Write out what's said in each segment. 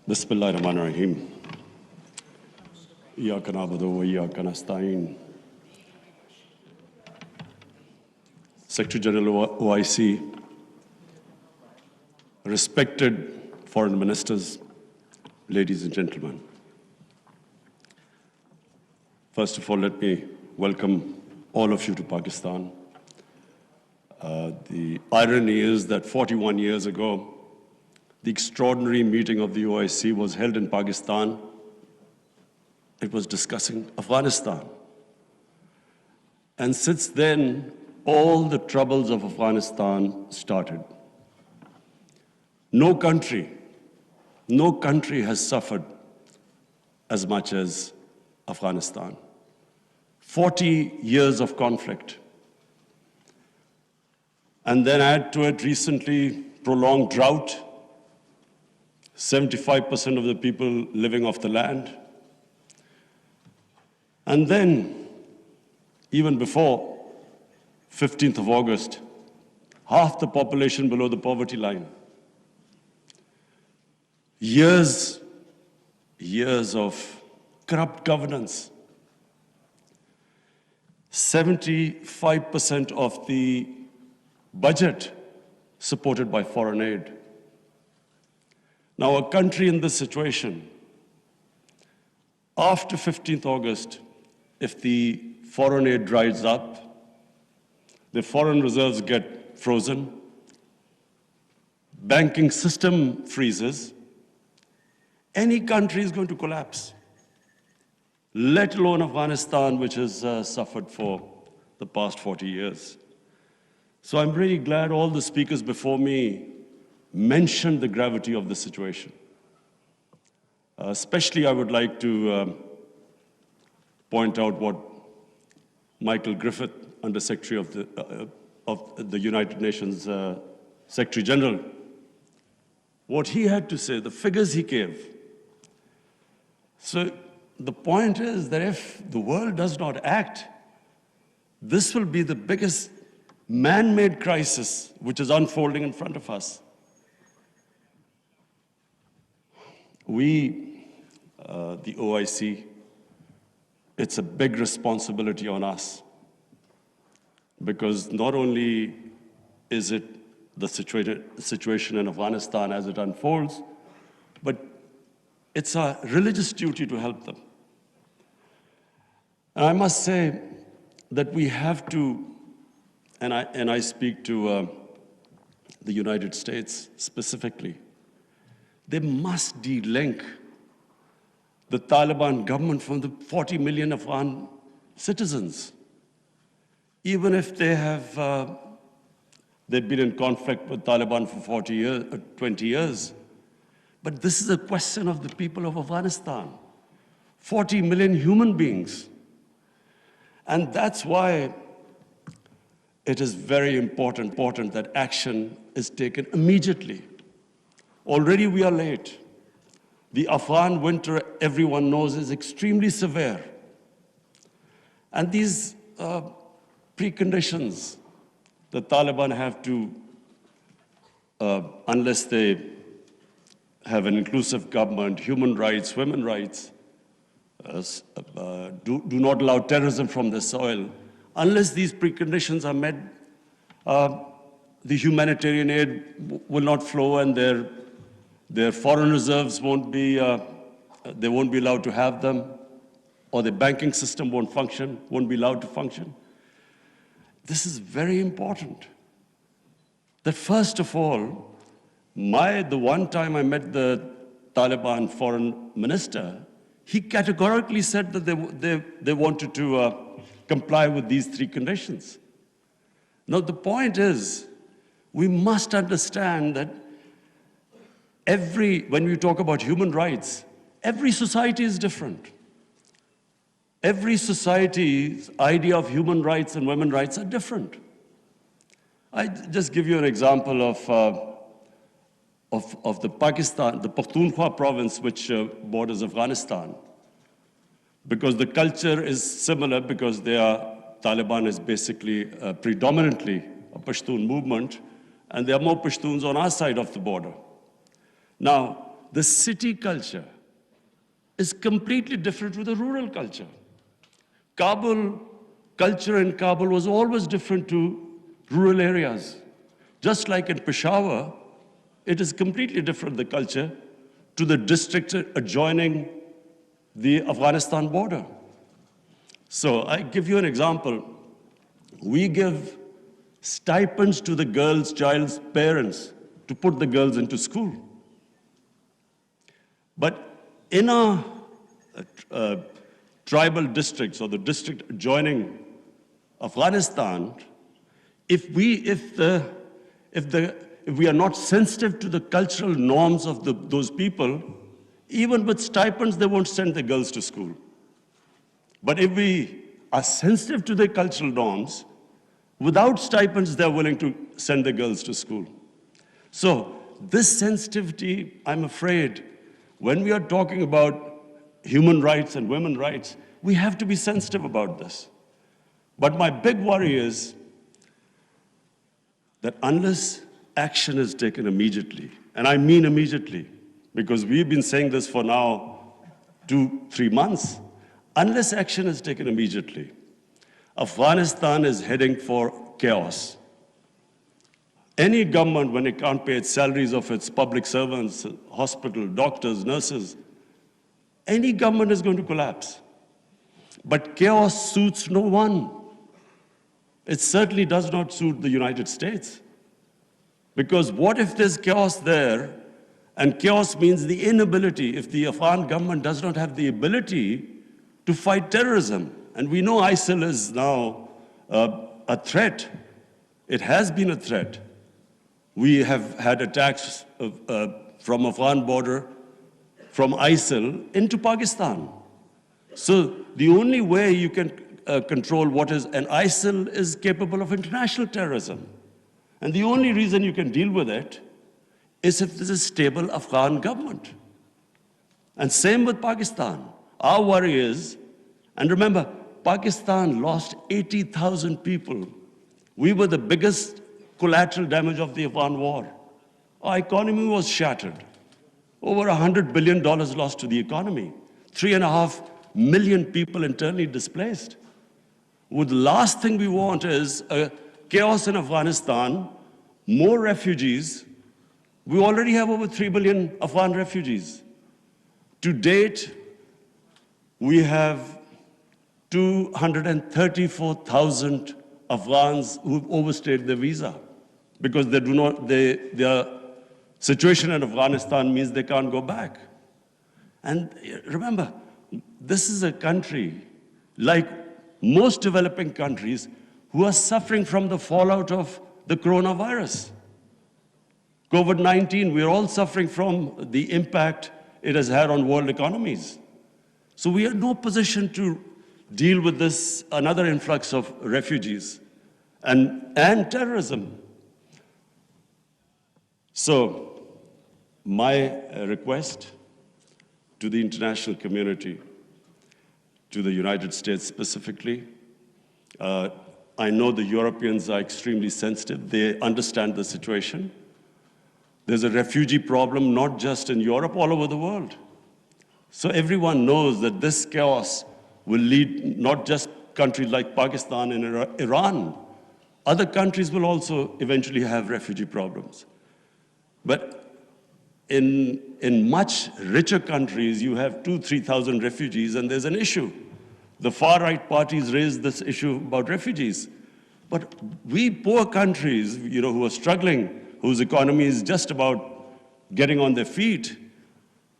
Bismillahirrahmanirrahim. Iyyaka na'budu wa iyyaka nasta'in. Secretary General OIC, respected foreign ministers, ladies and gentlemen. First of all, let me welcome all of you to Pakistan. The irony is that 41 years ago, the extraordinary meeting of the OIC was held in Pakistan. It was discussing Afghanistan. And since then, all the troubles of Afghanistan started. No country has suffered as much as Afghanistan. 40 years of conflict. And then add to it recently prolonged drought, 75% of the people living off the land. And then, even before 15th of August, half the population below the poverty line. Years of corrupt governance. 75% of the budget supported by foreign aid. Now, a country in this situation, after 15th August, if the foreign aid dries up, the foreign reserves get frozen, banking system freezes, any country is going to collapse, let alone Afghanistan, which has suffered for the past 40 years. So I'm really glad all the speakers before me mentioned the gravity of the situation. Especially, I would like to point out what Michael Griffith, Under Secretary of the United Nations Secretary General, what he had to say, the figures he gave. So the point is that if the world does not act, this will be the biggest man-made crisis which is unfolding in front of us. We, the OIC, it's a big responsibility on us, because not only is it the situation in Afghanistan as it unfolds, but it's a religious duty to help them. And I must say that we have to, and I speak to the United States specifically, they must de-link the Taliban government from the 40 million Afghan citizens. Even if they have, they've been in conflict with Taliban for 20 years. But this is a question of the people of Afghanistan. 40 million human beings. And that's why it is very important that action is taken immediately. Already we are late. The Afghan winter, everyone knows, is extremely severe. And these preconditions the Taliban have to, unless they have an inclusive government, human rights, women's rights, do not allow terrorism from the soil, unless these preconditions are met, the humanitarian aid will not flow, and their foreign reserves won't be, they won't be allowed to have them, or the banking system won't function, won't be allowed to function. This is very important. That first of all, the one time I met the Taliban foreign minister, he categorically said that they wanted to comply with these three conditions. Now, the point is, we must understand that when we talk about human rights, every society is different. Every society's idea of human rights and women's rights are different. I just give you an example of the Pakhtunkhwa province, which borders Afghanistan. Because the culture is similar, because Taliban is basically predominantly a Pashtun movement, and there are more Pashtuns on our side of the border. Now, the city culture is completely different from the rural culture. Kabul, culture in Kabul was always different to rural areas. Just like in Peshawar, it is completely different, the culture, to the district adjoining the Afghanistan border. So I give you an example. We give stipends to the child's parents to put the girls into school. But in our tribal districts or the district adjoining Afghanistan, if we are not sensitive to the cultural norms of those people, even with stipends, they won't send the girls to school. But if we are sensitive to their cultural norms, without stipends, they're willing to send the girls to school. So this sensitivity, I'm afraid, when we are talking about human rights and women's rights, we have to be sensitive about this. But my big worry is that unless action is taken immediately, and I mean immediately, because we've been saying this for now 2-3 months, unless action is taken immediately, Afghanistan is heading for chaos. Any government, when it can't pay its salaries of its public servants, hospital, doctors, nurses, any government is going to collapse. But chaos suits no one. It certainly does not suit the United States. Because what if there's chaos there, and chaos means the inability, if the Afghan government does not have the ability to fight terrorism. And we know ISIL is now a threat. It has been a threat. We have had attacks from Afghan border, from ISIL into Pakistan. So the only way you can control what is, and ISIL is capable of international terrorism. And the only reason you can deal with it is if there's a stable Afghan government. And same with Pakistan. Our worry is, and remember, Pakistan lost 80,000 people. We were the biggest collateral damage of the Afghan war. Our economy was shattered. Over $100 billion lost to the economy. 3.5 million people internally displaced. Well, the last thing we want is chaos in Afghanistan, more refugees. We already have over 3 billion Afghan refugees. To date, we have 234,000 Afghans who've overstayed their visa because their situation in Afghanistan means they can't go back. And remember, this is a country, like most developing countries, who are suffering from the fallout of the coronavirus. COVID-19, we're all suffering from the impact it has had on world economies. So we are in no position to deal with this, another influx of refugees and terrorism. So my request to the international community, to the United States specifically, I know the Europeans are extremely sensitive. They understand the situation. There's a refugee problem not just in Europe, all over the world. So everyone knows that this chaos will lead not just countries like Pakistan and Iran. Other countries will also eventually have refugee problems. But in much richer countries, you have 2,000-3,000 refugees, and there's an issue. The far-right parties raise this issue about refugees. But we poor countries, who are struggling, whose economy is just about getting on their feet,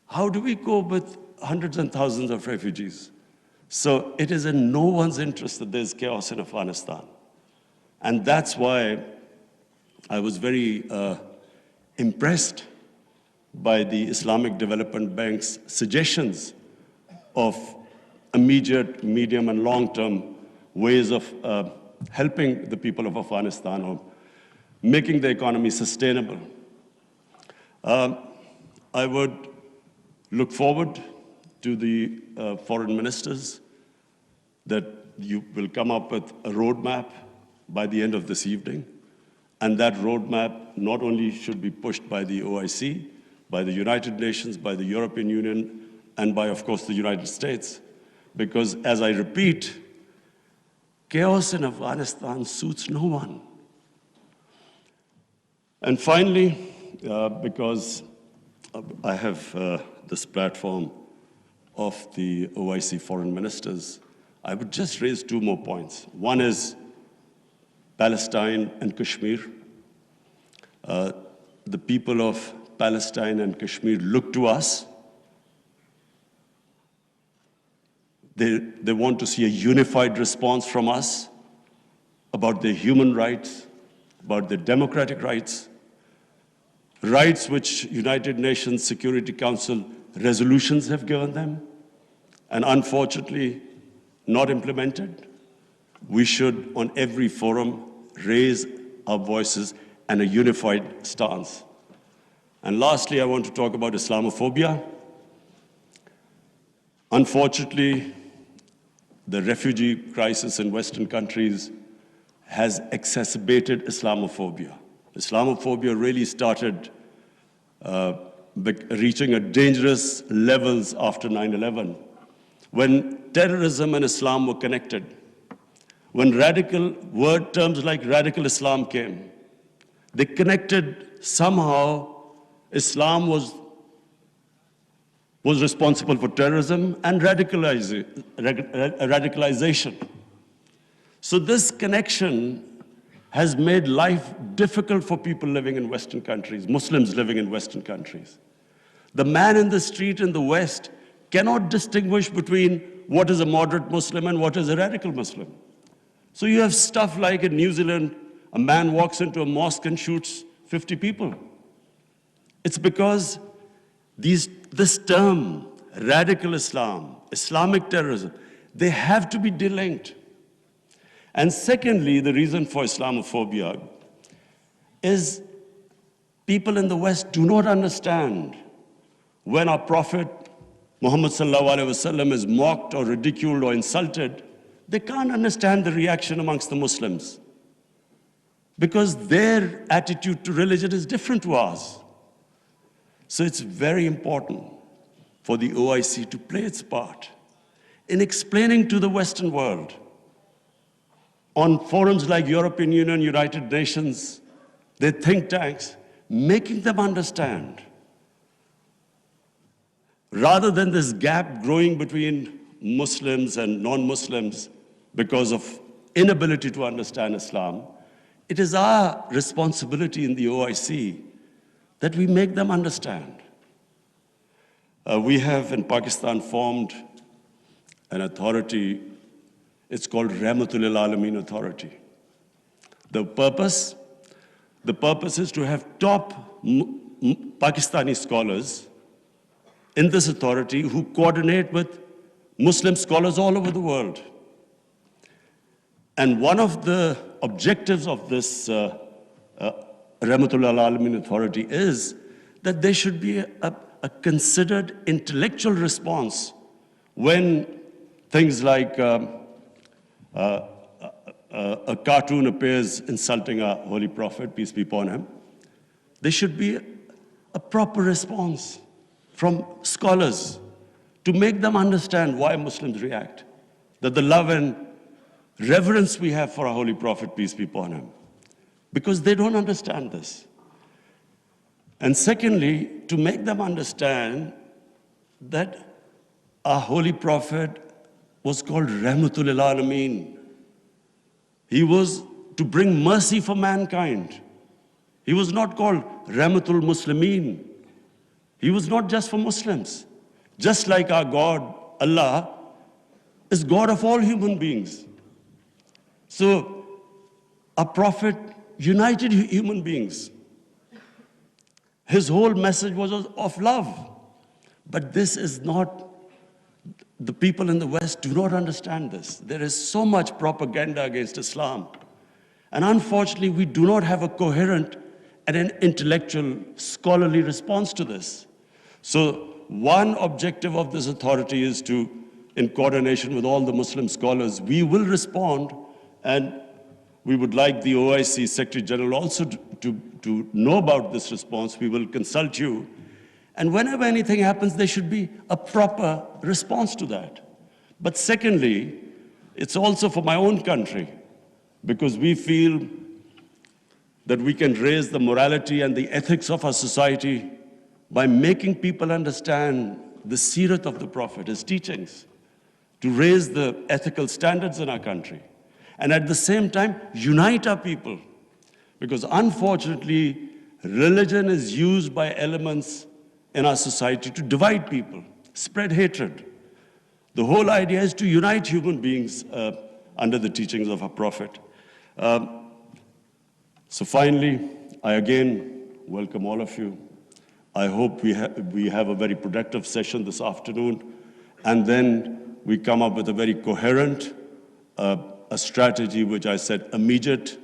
how do we cope with hundreds and thousands of refugees? So it is in no one's interest that there's chaos in Afghanistan. And that's why I was very impressed by the Islamic Development Bank's suggestions of immediate, medium, and long-term ways of helping the people of Afghanistan or making the economy sustainable. I would look forward to the foreign ministers that you will come up with a roadmap by the end of this evening. And that roadmap not only should be pushed by the OIC, by the United Nations, by the European Union, and by, of course, the United States. Because, as I repeat, chaos in Afghanistan suits no one. And finally, because I have this platform of the OIC foreign ministers, I would just raise two more points. One is Palestine and Kashmir. The people of Palestine and Kashmir look to us. They want to see a unified response from us about their human rights, about their democratic rights, rights which United Nations Security Council resolutions have given them, and unfortunately not implemented. We should, on every forum, raise our voices and a unified stance. And lastly, I want to talk about Islamophobia. Unfortunately, the refugee crisis in Western countries has exacerbated Islamophobia. Islamophobia really started reaching a dangerous levels after 9/11, when terrorism and Islam were connected, when terms like radical Islam came. They connected somehow. Islam was responsible for terrorism and radicalization. So this connection has made life difficult for people living in Western countries, Muslims living in Western countries. The man in the street in the West cannot distinguish between what is a moderate Muslim and what is a radical Muslim. So you have stuff like in New Zealand, a man walks into a mosque and shoots 50 people. It's because this term, radical Islam, Islamic terrorism, they have to be delinked. And secondly, the reason for Islamophobia is people in the West do not understand when our Prophet Muhammad sallallahu alaihi wasallam is mocked or ridiculed or insulted. They can't understand the reaction amongst the Muslims because their attitude to religion is different to ours. So it's very important for the OIC to play its part in explaining to the Western world on forums like European Union, United Nations, their think tanks, making them understand, rather than this gap growing between Muslims and non-Muslims because of inability to understand Islam. It is our responsibility in the OIC that we make them understand. We have in Pakistan formed an authority. It's called Rahmatul Alameen Authority. The purpose is to have top Pakistani scholars in this authority who coordinate with Muslim scholars all over the world. And one of the objectives of this Rahmatul Alameen Authority is that there should be a considered intellectual response when things like a cartoon appears insulting our Holy Prophet, peace be upon him. There should be a proper response from scholars to make them understand why Muslims react, that the love and reverence we have for our Holy Prophet, peace be upon him, because they don't understand this. And secondly, to make them understand that our Holy Prophet was called Rahmatul Alameen. He was to bring mercy for mankind. He was not called Rahmatul Muslimeen. He was not just for Muslims. Just like our God, Allah, is God of all human beings. So our Prophet united human beings. His whole message was of love. But this is not, the people in the West do not understand this. There is so much propaganda against Islam. And unfortunately, we do not have a coherent and an intellectual, scholarly response to this. So one objective of this authority is to, in coordination with all the Muslim scholars, we will respond, and we would like the OIC Secretary General also to know about this response. We will consult you. And whenever anything happens, there should be a proper response to that. But secondly, it's also for my own country, because we feel that we can raise the morality and the ethics of our society by making people understand the seerat of the Prophet, his teachings, to raise the ethical standards in our country, and at the same time, unite our people. Because unfortunately, religion is used by elements in our society to divide people, spread hatred. The whole idea is to unite human beings under the teachings of our Prophet. So finally, I again welcome all of you. I hope we have a very productive session this afternoon, and then we come up with a very coherent a strategy, which I said immediate,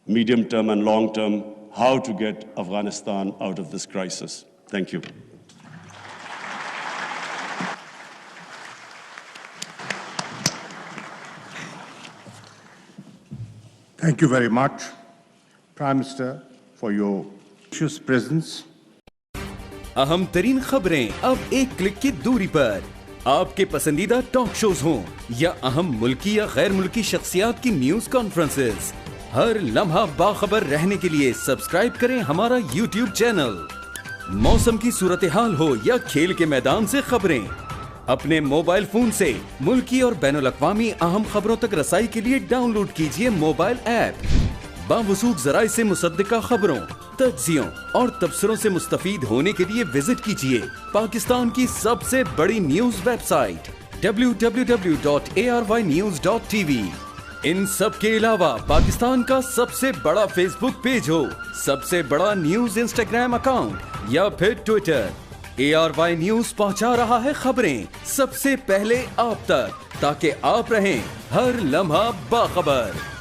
medium-term, and long-term, how to get Afghanistan out of this crisis. Thank you. Thank you very much, Prime Minister, for your gracious presence. अहम तरीन खबरें अब एक click की दूरी पर। आपके पसंदीदा टॉक शोज हों या अहम मुल्की या गैर मुल्की शख्सियात की न्यूज कॉन्फ्रेंसेस, हर लम्हा बाखबर रहने के लिए सब्सक्राइब करें हमारा YouTube चैनल। मौसम की सूरत हाल हो या खेल के मैदान से खबरें, अपने मोबाइल फोन से मुल्की और बैनुल अक़वामी अहम खबरों तक रसाई के लिए डाउनलोड कीजिए मोबाइल ऐप। बावसूख ज़राए से मुसद्दिका खबरों, तज्ज़ियों और तबसरों से मुस्तफ़ीद होने के लिए विजिट कीजिए पाकिस्तान की सबसे बड़ी न्यूज वेबसाइट www.arYnews.tv। इन सब के अलावा पाकिस्तान का सबसे बड़ा फेसबुक पेज हो, सबसे बड़ा न्यूज इंस्टाग्राम अकाउंट या फिर ट्विटर, ARY न्यूज पहुंचा रहा है खबरें सबसे पहले आप तक, ताकि आप रहें हर लम्हा बाखबर।